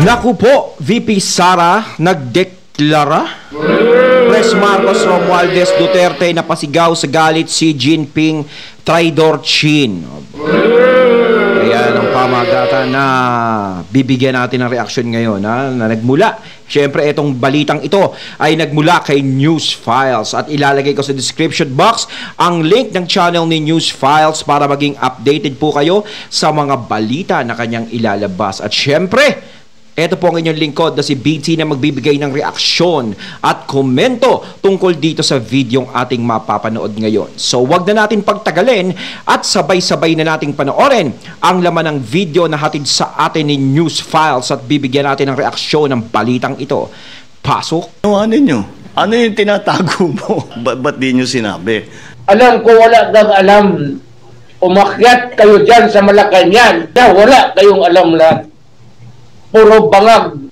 Naku po, VP Sara nagdeklara. Pres Marcos Romualdez Duterte napasigaw sa galit si Jinping Traidor Chin. Ayan ang pamagatan na bibigyan natin ng reaksyon ngayon na nagmula. Siyempre, itong balitang ito ay nagmula kay News Files at ilalagay ko sa description box ang link ng channel ni News Files para maging updated po kayo sa mga balita na kanyang ilalabas. At siyempre, ito po ang inyong lingkod na si BT na magbibigay ng reaksyon at komento tungkol dito sa videong ating mapapanood ngayon. So wag na natin pagtagalin at sabay-sabay na nating panoorin ang laman ng video na hatid sa atin ni News Files at bibigyan natin ng reaksyon ng balitang ito. Pasok! Ano ninyo? Ano yung tinatago mo? Ba't di nyo sinabi? Alam ko wala kang alam. Umakyat kayo dyan sa Malacanang. Wala kayong alam lahat. Puro bangag.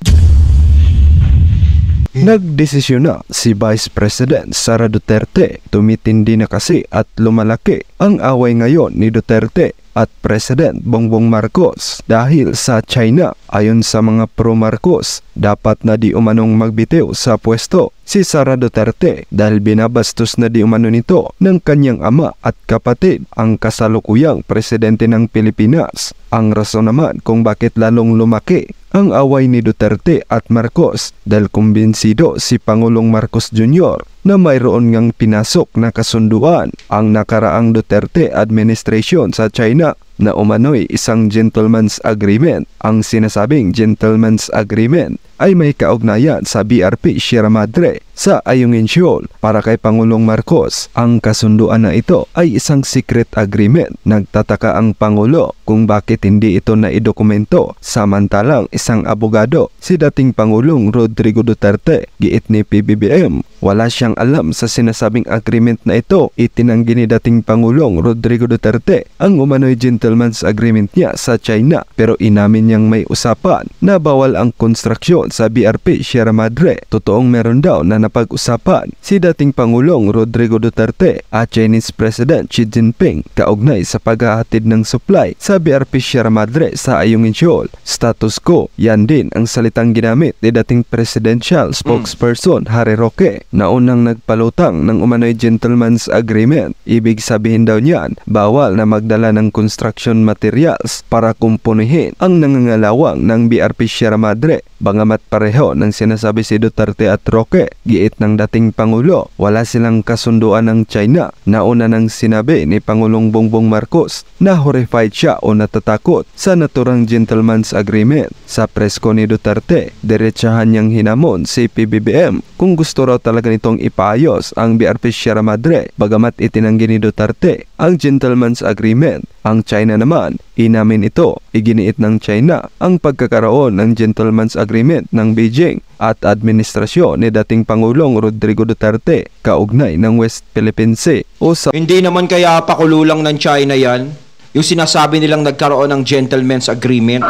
Nagdesisyon na si Vice President Sara Duterte. Tumitindi na kasi at lumalaki ang away ngayon ni Duterte at President Bongbong Marcos dahil sa China. Ayon sa mga pro-Marcos, dapat na di umanong magbitiw sa pwesto si Sara Duterte dahil binabastos na di umano nito ng kanyang ama at kapatid, ang kasalukuyang presidente ng Pilipinas. Ang rason naman kung bakit lalong lumaki ang away ni Duterte at Marcos dahil kumbinsido si Pangulong Marcos Jr. na mayroon ngang pinasok na kasunduan ang nakaraang Duterte administration sa China na umano'y isang gentleman's agreement. Ang sinasabing gentleman's agreement ay may kaugnayan sa BRP Sierra Madre sa Ayungin Shoal para kay Pangulong Marcos. Ang kasunduan na ito ay isang secret agreement. Nagtataka ang Pangulo kung bakit hindi ito naidokumento. Samantalang isang abogado, si dating Pangulong Rodrigo Duterte, giit ni PBBM, wala siyang alam sa sinasabing agreement na ito. Itinanggi ni dating Pangulong Rodrigo Duterte ang umano'y gentleman's agreement niya sa China, pero inamin niyang may usapan na bawal ang konstruksyon sa BRP Sierra Madre. Totoong meron daw na napag-usapan si dating Pangulong Rodrigo Duterte at Chinese President Xi Jinping kaugnay sa paghahatid ng supply sa BRP Sierra Madre sa Ayungin Shoal. Status quo, yan din ang salitang ginamit ni dating presidential spokesperson Harry Roque na unang nagpalutang ng umano'y gentleman's agreement. Ibig sabihin daw niyan, bawal na magdala ng construction materials para kumpunihin ang nangangalawang ng BRP Sierra Madre. Bangamat pareho ng sinasabi si Duterte at Roque, giit ng dating Pangulo, wala silang kasunduan ng China. Nauna nang sinabi ni Pangulong Bongbong Marcos na horrified siya o natatakot sa naturang gentleman's agreement. Sa presko ni Duterte, diretsahan niyang hinamon si PBBM kung gusto raw talaga nitong ipaayos ang BRP Sierra Madre. Bagamat itinanggi ni Duterte ang gentleman's agreement, ang China naman, inamin ito. Iginiit ng China ang pagkakaroon ng gentleman's agreement ng Beijing at administrasyon ni dating Pangulong Rodrigo Duterte kaugnay ng West Philippine Sea o sa... Hindi naman kaya pakululang ng China yan? Yung sinasabi nilang nagkaroon ng gentleman's agreement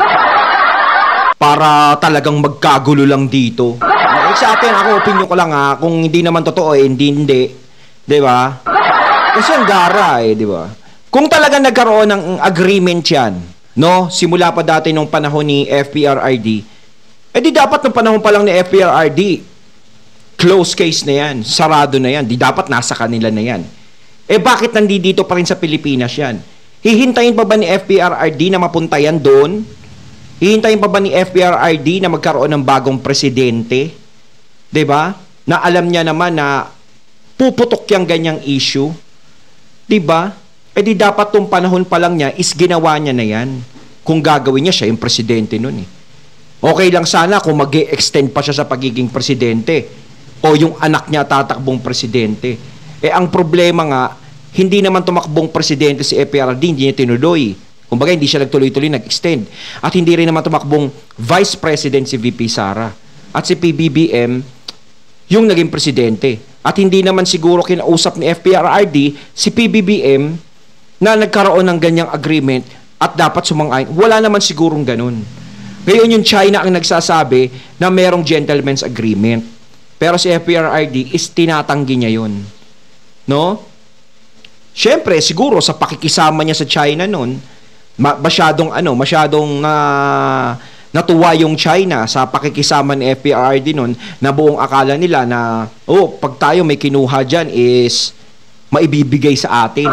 para talagang magkagulo lang dito. Sa akin, ako, opinion ko lang ha, kung hindi naman totoo hindi. Diba? Kasi ang gara di ba? Kung talaga nagkaroon ng agreement yan, no? Simula pa dati nung panahon ni FPRRD, di dapat nung panahon pa lang ni FPRRD, close case na yan, sarado na yan, di dapat nasa kanila na yan. Bakit nandito pa rin sa Pilipinas yan? Hihintayin pa ba ni FPRRD na mapunta yan doon? Hihintayin pa ba ni FPRRD na magkaroon ng bagong presidente? Diba? Na alam niya naman na puputok yung ganyang issue. Diba? Di dapat tong panahon pa lang niya is ginawa niya na yan. Kung gagawin niya, siya yung presidente nun Okay lang sana kung mag-e-extend pa siya sa pagiging presidente o yung anak niya tatakbong presidente. Ang problema nga, hindi naman tumakbong presidente si FPRRD, hindi niya tinuloy. Kumbaga, hindi siya nagtuloy-tuloy, nag-extend. At hindi rin naman tumakbong vice president si VP Sara. At si PBBM, yung naging presidente. At hindi naman siguro kinausap ni FPRRD si PBBM na nagkaroon ng ganyang agreement at dapat sumang-ayon. Wala naman sigurong ganun. Ngayon yung China ang nagsasabi na merong gentleman's agreement. Pero si FPRRD is tinatanggi niya yun. No? Siyempre, siguro sa pakikisama niya sa China noon, masyadong natuwa yung China sa pakikisama ni FPRRD nun na buong akala nila na, pag tayo may kinuha dyan is maibibigay sa atin.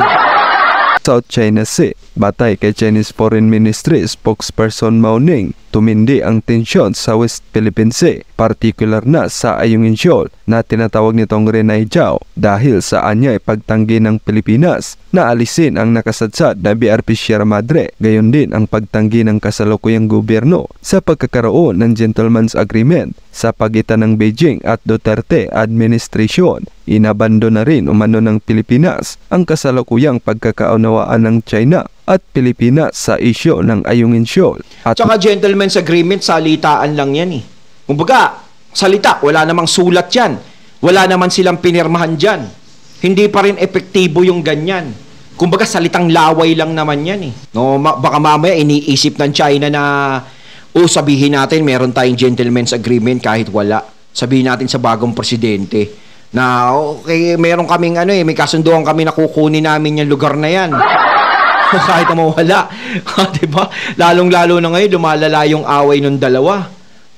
South China Sea, batay kay Chinese Foreign Ministry spokesperson Mao Ning, tumindi ang tensyon sa West Philippine Sea, partikular na sa Ayungin Shoal na tinatawag nitong Renai Jiao dahil sa anyay pagtanggi ng Pilipinas na alisin ang nakasadsad na BRP Sierra Madre, gayon din ang pagtanggi ng kasalukuyang gobyerno sa pagkakaroon ng gentleman's agreement sa pagitan ng Beijing at Duterte administration. Inabando na rin umano ng Pilipinas ang kasalukuyang pagkakaunawaan ng China at Pilipinas sa isyu ng Ayungin Shoal. At Tsaka gentleman's agreement, salitaan lang yan eh. Kumbaga, salita, wala namang sulat yan. Wala naman silang pinirmahan dyan. Hindi pa rin epektibo yung ganyan. Kumbaga, salitang laway lang naman yan eh. No, baka mamaya iniisip ng China na, sabihin natin meron tayong gentleman's agreement kahit wala. Sabihin natin sa bagong presidente na, okay, meron kaming may kasunduan kami na kukunin namin yung lugar na yan. Kahit na mawala. Diba? Lalong-lalo na ngayon, lumalala yung away ng dalawa.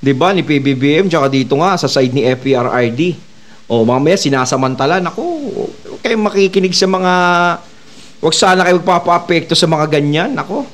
Diba? Ni PBBM, tsaka dito nga, sa side ni FPRRD. Mamaya, sinasamantalan. Ako, kayo makikinig sa mga... Huwag sana kayo magpapa-apekto sa mga ganyan. Ako.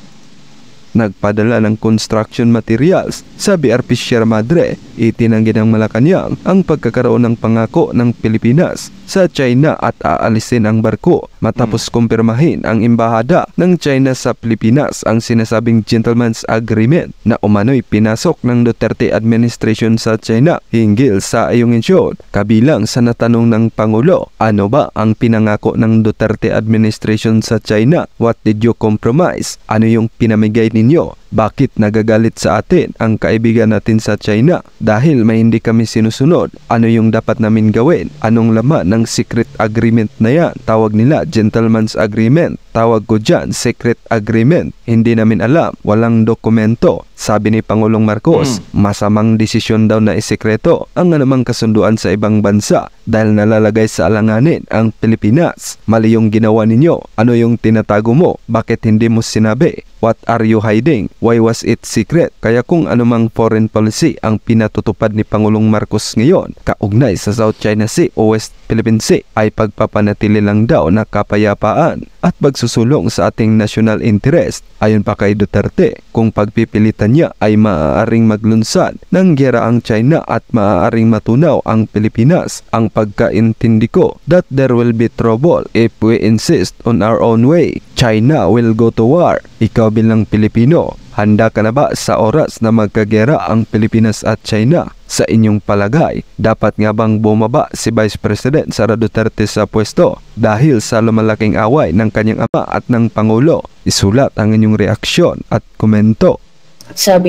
Nagpadala ng construction materials sa BRP Sierra Madre, itinanggi ng Malacanang ang pagkakaroon ng pangako ng Pilipinas sa China at aalisin ang barko matapos kumpirmahin ang embahada ng China sa Pilipinas ang sinasabing gentleman's agreement na umano'y pinasok ng Duterte administration sa China hinggil sa Ayungin Shoal. Kabilang sa natanong ng Pangulo, ano ba ang pinangako ng Duterte administration sa China? What did you compromise? Ano yung pinamigay ninyo? Bakit nagagalit sa atin ang kaibigan natin sa China? Dahil may hindi kami sinusunod. Ano yung dapat namin gawin? Anong laman ng secret agreement na yan? Tawag nila gentleman's agreement. Tawag ko dyan, secret agreement. Hindi namin alam. Walang dokumento. Sabi ni Pangulong Marcos, masamang desisyon daw na isekreto ang anumang kasunduan sa ibang bansa dahil nalalagay sa alanganin ang Pilipinas. Mali yung ginawa ninyo. Ano yung tinatago mo? Bakit hindi mo sinabi? What are you hiding? Why was it secret? Kaya kung anumang foreign policy ang pinatutupad ni Pangulong Marcos ngayon, kaugnay sa South China Sea o West Philippine Sea, ay pagpapanatili lang daw na kapayapaan at pagsusulong sa ating national interest. Ayon pa kay Duterte, kung pagpipilitan niya ay maaaring maglunsad ng giyera ang China at maaaring matunaw ang Pilipinas. Ang pagkaintindi ko that there will be trouble if we insist on our own way. China will go to war. Ikaw bilang Pilipino, handa ka na ba sa oras na magkagera ang Pilipinas at China? Sa inyong palagay, dapat nga bang bumaba si Vice President Sara Duterte sa pwesto dahil sa lumalaking away ng kanyang ama at ng Pangulo? Isulat ang inyong reaksyon at komento.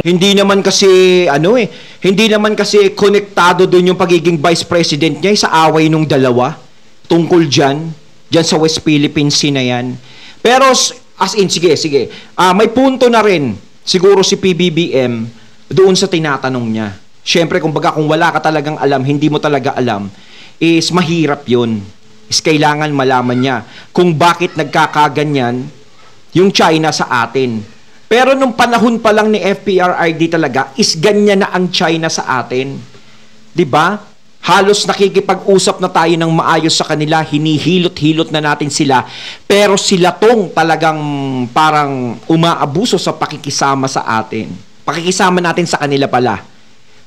Hindi naman kasi hindi naman kasi konektado doon yung pagiging Vice President niya sa away nung dalawa tungkol dyan sa West Philippine Sea na yan. Pero sige. May punto na rin siguro si PBBM doon sa tinatanong niya. Siyempre, kung wala ka talagang alam, hindi mo talaga alam, is mahirap yun. Is kailangan malaman niya kung bakit nagkakaganyan yung China sa atin. Pero nung panahon pa lang ni FPRRD talaga, is ganyan na ang China sa atin. 'Di ba? Halos nakikipag-usap na tayo ng maayos sa kanila, hinihilot-hilot na natin sila, pero sila tong talagang parang umaabuso sa pakikisama sa atin. Pakikisama natin sa kanila pala.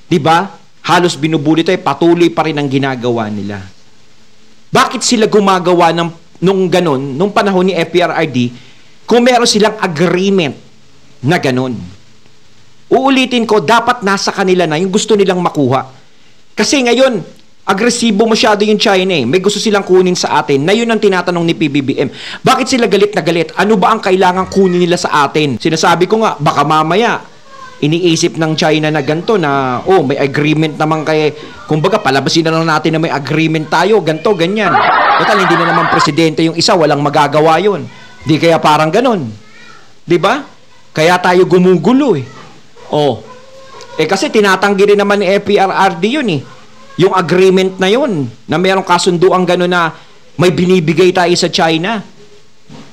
'Di ba? Halos binubuli tayo, patuloy pa rin ang ginagawa nila. Bakit sila gumagawa nung ganun, nung panahon ni FPRRD, kung meron silang agreement na ganun? Uulitin ko, dapat nasa kanila na yung gusto nilang makuha. Kasi ngayon, agresibo masyado yung China eh. May gusto silang kunin sa atin. Na yun ang tinatanong ni PBBM. Bakit sila galit na galit? Ano ba ang kailangan kunin nila sa atin? Sinasabi ko nga, baka mamaya, iniisip ng China na ganito na, may agreement naman kumbaga, palabasin na lang natin na may agreement tayo, ganito, ganyan. Total, hindi na naman presidente yung isa, walang magagawa yun. Di kaya parang ganon. Di ba? Kaya tayo gumugulo eh. Kasi tinatanggi rin naman ni FPRRD yun eh. Yung agreement na yun, na merong kasunduang gano'n na may binibigay tayo sa China.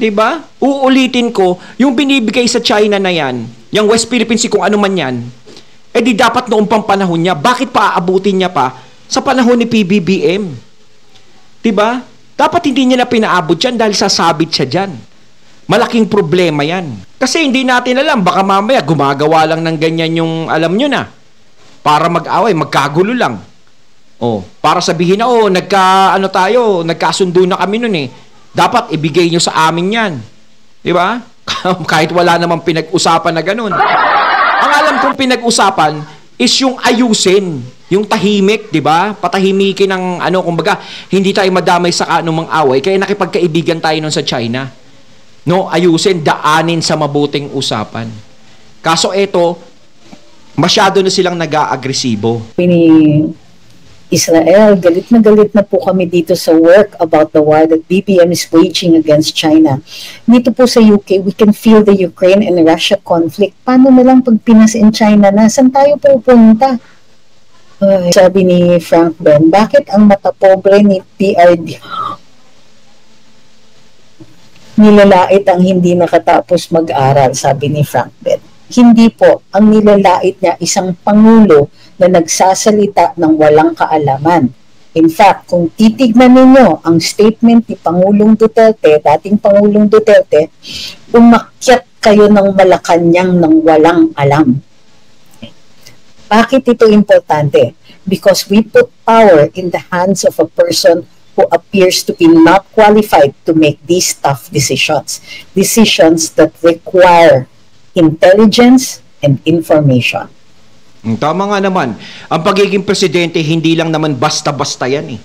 Diba? Uulitin ko, yung binibigay sa China na yan, yung West Philippine Sea, kung ano man yan, Eh di dapat noong pang panahon niya, bakit pa aabutin niya pa sa panahon ni PBBM? Diba? Dapat hindi niya na pinaabot yan dahil sasabit siya dyan. Malaking problema yan. Kasi hindi natin alam, baka mamaya gumagawa lang ng ganyan yung alam nyo na. Para mag-away, magkagulo lang. Oh, para sabihin na, nagkasundo na kami nun eh. Dapat ibigay nyo sa amin yan. Diba? Kahit wala namang pinag-usapan na ganun. Ang alam kong pinag-usapan is yung ayusin, yung tahimik, di ba? Patahimikin ng kumbaga, hindi tayo madamay sa anumang away, kaya nakipagkaibigan tayo nun sa China. No, ayusin, daanin sa mabuting usapan. Kaso eto, masyado na silang nag-aagresibo. Israel, galit na po kami dito sa work about the war that BBM is waging against China. Dito po sa UK, we can feel the Ukraine and Russia conflict. Paano na lang pag Pinas and China na? Saan tayo pupunta? Sabi ni Frank Ben, bakit ang mata pobre ni PRD nilalait ang hindi nakatapos mag-aral? Sabi ni Frank Ben. Hindi po, ang nilalait niya isang pangulo na nagsasalita ng walang kaalaman. In fact, kung titignan ninyo ang statement ni Pangulong Duterte, dating Pangulong Duterte, umakyat kayo ng Malacanang ng walang alam. Bakit ito importante? Because we put power in the hands of a person who appears to be not qualified to make these tough decisions. Decisions that require intelligence and information. Tama nga naman. Ang pagiging presidente, hindi lang naman basta-basta yan eh.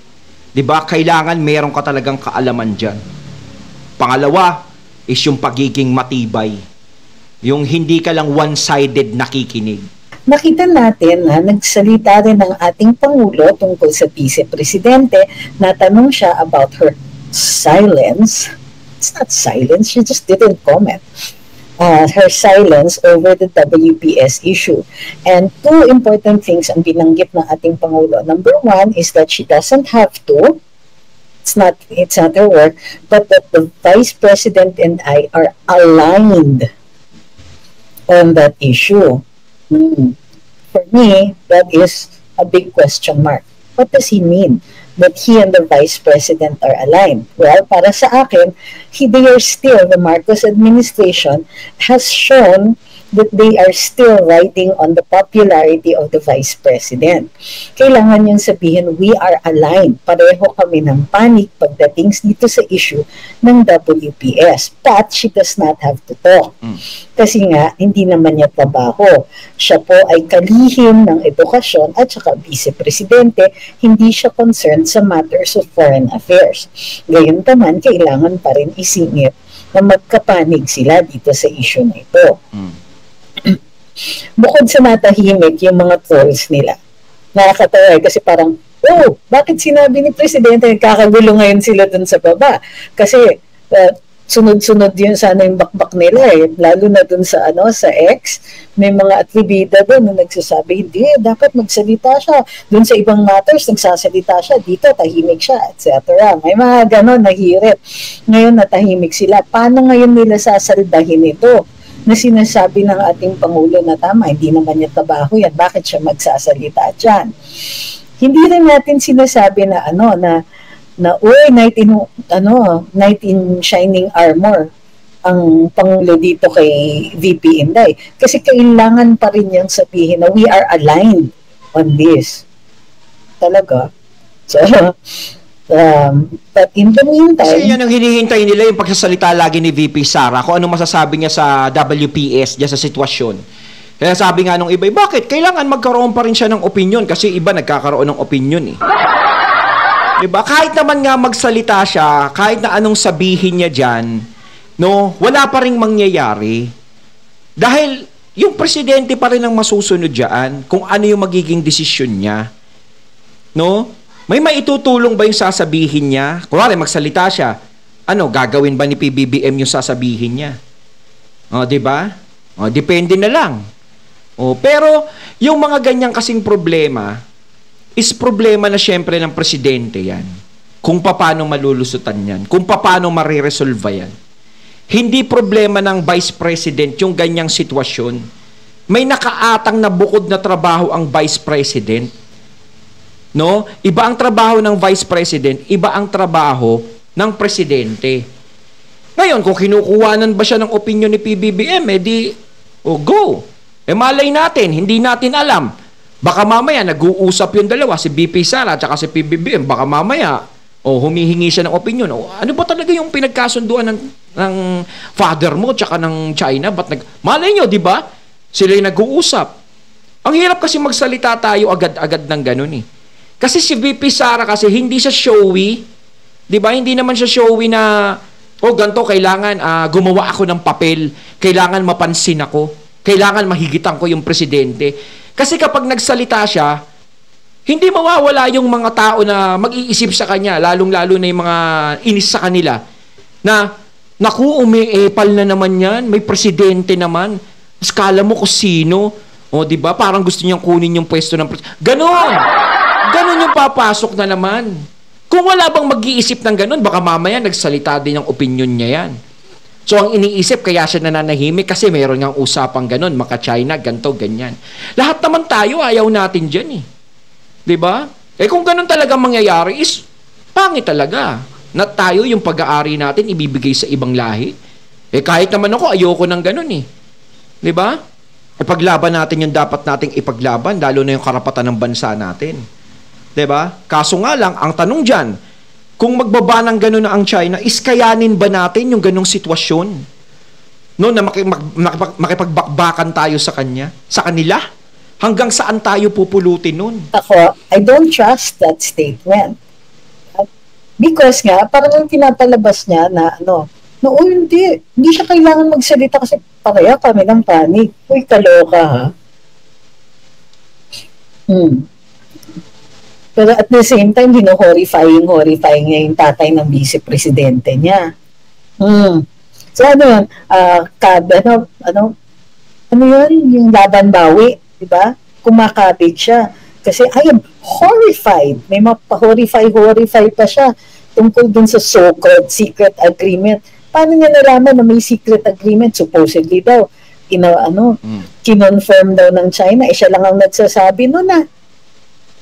'Di ba? Kailangan meron ka talagang kaalaman dyan. Pangalawa is yung pagiging matibay. Yung hindi ka lang one-sided nakikinig. Nakita natin na nagsalita rin ng ating Pangulo tungkol sa Vice-Presidente. Natanong siya about her silence. It's not silence, she just didn't comment. Her silence over the WPS issue. And two important things ang binanggit ng ating Pangulo. Number one is that she doesn't have to, it's not her work, but that the Vice President and I are aligned on that issue. For me, that is a big question mark. What does he mean that he and the Vice President are aligned? Well, para sa akin, they are still, the Marcos administration has shown that they are still riding on the popularity of the Vice President. Kailangan yung sabihin, we are aligned. Pareho kami ng panig pagdating dito sa issue ng WPS. But she does not have to talk. Kasi nga, hindi naman niya trabaho. Siya po ay kalihim ng edukasyon at saka vice-presidente, hindi siya concerned sa matters of foreign affairs. Gayunpaman, kailangan pa rin isingit na magkapanig sila dito sa issue na ito. Bukod sa natahimik yung mga trolls nila, nakakatawa kasi parang, bakit sinabi ni Presidente, nagkakagulo ngayon sila dun sa baba? Kasi sunod-sunod yun sana yung bakbak nila lalo na dun sa sa X, may mga atribida dun na nagsasabi, hindi, dapat magsalita siya. Dun sa ibang matters, nagsasalita siya, dito tahimik siya, etc. May mga ganon, nahirit. Ngayon natahimik sila. Paano ngayon nila sasalbahin ito? Na sinasabi ng ating Pangulo na tama, hindi naman niya trabaho yan, bakit siya magsasalita dyan? Hindi rin natin sinasabi na knight in shining armor ang Pangulo dito kay VP Inday. Kasi kailangan pa rin niyang sabihin na we are aligned on this. Talaga. So, but in the meantime... Kasi yan ang hinihintay nila, yung pagsasalita lagi ni VP Sara, kung anong masasabi niya sa WPS, diya sa sitwasyon. Kaya sabi nga nung iba, bakit? Kailangan magkaroon pa rin siya ng opinion kasi iba nagkakaroon ng opinion eh. Diba? Kahit naman nga magsalita siya, kahit na anong sabihin niya dyan, wala pa rin mangyayari. Dahil yung presidente pa rin ang masusunod dyan kung ano yung magiging desisyon niya. May maitutulong ba yung sasabihin niya? Kunwari, magsalita siya. Gagawin ba ni PBBM yung sasabihin niya? Diba? Depende na lang. Pero, yung mga ganyang kasing problema, is problema na syempre ng presidente yan. Kung paano malulusutan yan. Kung paano mariresolve yan. Hindi problema ng vice president yung ganyang sitwasyon. may nakaatang na bukod na trabaho ang Vice President. No? Iba ang trabaho ng Vice President, iba ang trabaho ng Presidente. Ngayon, kung kinukuhanan ba siya ng opinion ni PBBM, go. Malay natin, hindi natin alam. Baka mamaya nag-uusap yung dalawa, si BP Sara at saka si PBBM, baka mamaya humihingi siya ng opinion. Ano ba talaga yung pinagkasunduan ng father mo tsaka ng China? Malay nyo, di ba? Sila yung nag-uusap. Ang hirap kasi magsalita tayo agad-agad ng ganun eh. Kasi si VP Sara kasi hindi siya showy. Di ba? Hindi naman siya showy na, ganito, kailangan gumawa ako ng papel. Kailangan mapansin ako. Kailangan mahigitan ko yung presidente. Kasi kapag nagsalita siya, hindi mawawala yung mga tao na mag-iisip sa kanya, lalong-lalo na yung mga inis sa kanila, na, naku, umiepal na naman yan, may presidente naman, skala mo kung sino, di ba? Parang gusto niyang kunin yung pwesto ng presidente. Ganon yung papasok na naman. Kung wala bang mag-iisip ng ganon, baka mamaya nagsalita din ang opinion niya yan. So, ang iniisip, kaya siya nananahimik kasi mayroon ngang usapang ganon, maka-China, ganto, ganyan. Lahat naman tayo, ayaw natin dyan eh. Diba? Kung ganun talaga mangyayari is pangit talaga na tayo yung pag-aari natin ibibigay sa ibang lahi. Kahit naman ako, ayoko ng ganun eh. Diba? Ipaglaban natin yung dapat nating ipaglaban, lalo na yung karapatan ng bansa natin. Diba? Kaso nga lang, ang tanong dyan, kung magbaba ng ganun na ang China, is kayanin ba natin yung ganung sitwasyon? No, na makipagbakbakan tayo sa kanila? Hanggang saan tayo pupulutin nun? Ako, I don't trust that statement. Because nga, parang yung pinapalabas niya na hindi siya kailangan magsalita kasi pareha kami ng panic. Uy, kaloka ha? Pero at the same time, horrifying niya yung tatay ng vice-presidente niya. So ano yun? Ano yun? Yung laban bawi. Diba? Kumakabig siya. Kasi I am horrified. May mapa-horrify pa siya tungkol dun sa so-called secret agreement. Paano niya nalaman na may secret agreement? Supposedly daw, kinonfirm daw ng China. Siya lang ang nagsasabi nun na.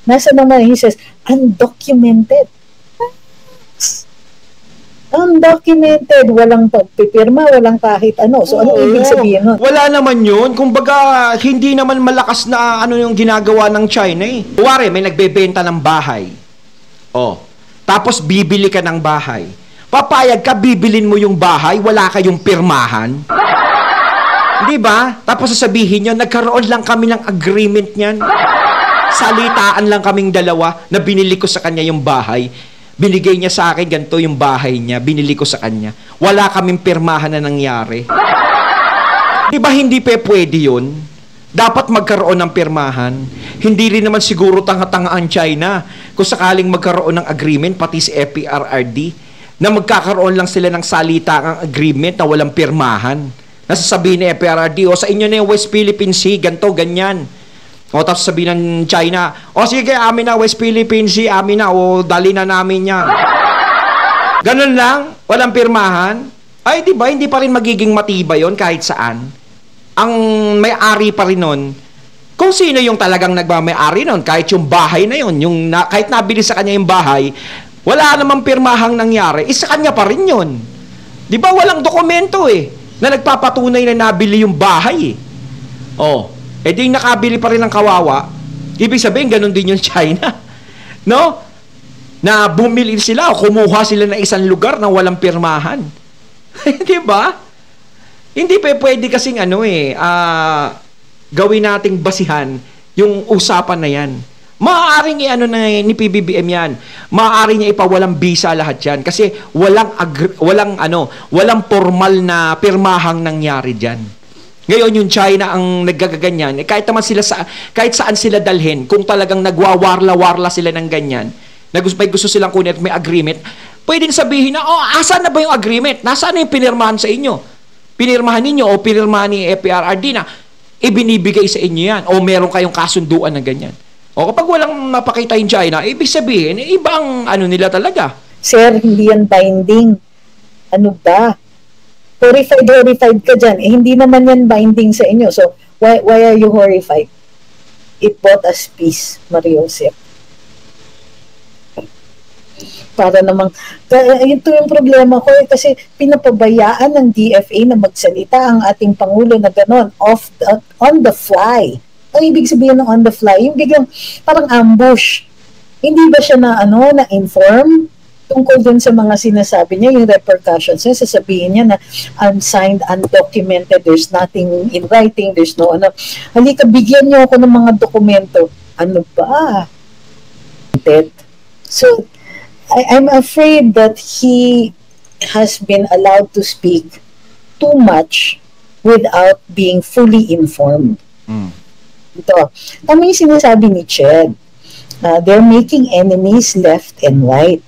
Nasa naman, he says, undocumented. Undocumented, walang pagpipirma, walang kahit ano. So, ano ibig sabihin nun? Wala naman yun. Kumbaga, hindi naman malakas na yung ginagawa ng China eh. Kuwari, may nagbebenta ng bahay. Tapos bibili ka ng bahay. Papayag ka, bibilin mo yung bahay, wala kayong pirmahan. Di ba? Tapos sasabihin nyo, nagkaroon lang kami ng agreement niyan. Salitaan lang kaming dalawa na binili ko sa kanya yung bahay. Binigay niya sa akin, ganito yung bahay niya, binili ko sa kanya. Wala kaming pirmahan na nangyari. Di ba hindi pwede yun? Dapat magkaroon ng pirmahan. Hindi rin naman siguro tanga-tanga ang China kung sakaling magkaroon ng agreement, pati si FPRRD, na magkakaroon lang sila ng salitaang agreement na walang pirmahan. Nasasabihin ni FPRRD, sa inyo na yung West Philippine Sea, ganito, ganyan. Tapos sabihin ng China, sige, amin na West Philippine Sea, amin na, dali na namin yan. Ganun lang, walang pirmahan. Ay, di ba, hindi pa rin magiging matibay yon kahit saan. Ang may-ari pa rin nun, kung sino yung talagang nagmamay-ari nun, kahit yung bahay na yun, kahit nabili sa kanya yung bahay, wala namang pirmahang nangyari, sa kanya pa rin yun. Di ba, walang dokumento na nagpapatunay na nabili yung bahay di nakabili pa rin ng kawawa. Ibig sabihin, ganun din yung China. No? Na bumili sila o kumuha sila ng isang lugar na walang pirmahan. Di ba? Hindi pwede kasing gawin nating basihan yung usapan na yan. Maaaring ni PBBM yan. Maaari niya ipawalang bisa lahat yan. Kasi walang formal na pirmahang nangyari dyan. Ngayon yung China ang naggaganyan, kahit naman kahit saan sila dalhin, kung talagang nagwawarla-warla sila ng ganyan, may gusto silang kunin at may agreement, pwedeng sabihin na, asan na ba yung agreement? Nasaan na yung pinirmahan sa inyo? Pinirmahan ninyo o pinirmahan ni FPRRD na ibinibigay sa inyo yan o meron kayong kasunduan na ganyan. Kapag walang mapakita yung China, ibig sabihin, ibang nila talaga. Sir, hindi yan binding. Ano ba? Horrified ka dyan. Hindi naman yan binding sa inyo. So, Why are you horrified? It brought us peace, Mariosep. Para namang, ito yung problema ko kasi pinapabayaan ng DFA na magsalita ang ating Pangulo na gano'n, on the fly. Ang ibig sabihin ng on the fly, yung biglang parang ambush. Hindi ba siya na-inform tungkol dun sa mga sinasabi niya, yung repercussions niya, sasabihin niya na unsigned, undocumented, there's nothing in writing, there's no halika, bigyan niyo ako ng mga dokumento. Ano ba? So, I'm afraid that he has been allowed to speak too much without being fully informed. Ito, tama yung sinasabi ni Ched. They're making enemies left and right.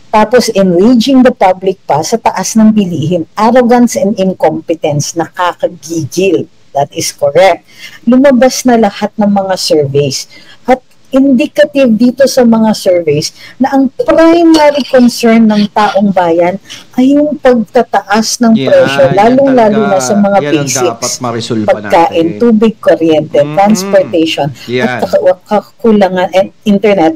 Tapos enraging the public pa sa taas ng bilihin. Arrogance and incompetence, nakakagigil. That is correct. Lumabas na lahat ng mga surveys. At indicative dito sa mga surveys na ang primary concern ng taong bayan ay yung pagtataas ng presyo, lalong-lalo na sa mga basics, pagkain, tubig, kuryente, transportation, at kakulangan, and internet,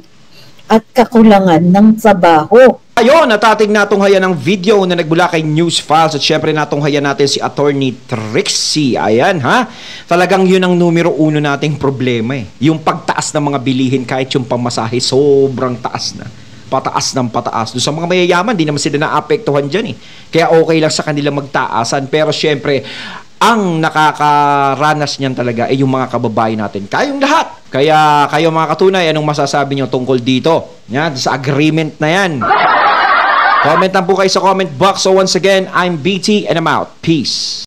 at kakulangan ng trabaho. Ayun, natating natunghayan ng video na nagbula kay News Files at syempre natunghayan natin si Attorney Trixie. Ayan ha, talagang yun ang numero 1 nating problema eh. Yung pagtaas ng mga bilihin kahit yung pamasahe sobrang taas na. Pataas ng pataas. Doon sa mga mayayaman, di naman sila naapektuhan dyan eh. Kaya okay lang sa kanila magtaasan. Pero syempre, ang nakakaranas niyan talaga ay yung mga kababayan natin. Kayong lahat. Kaya kayo mga katunay, anong masasabi nyo tungkol dito? Yan, sa agreement na yan. Comment lang po kayo sa comment box. So once again, I'm BT and I'm out. Peace.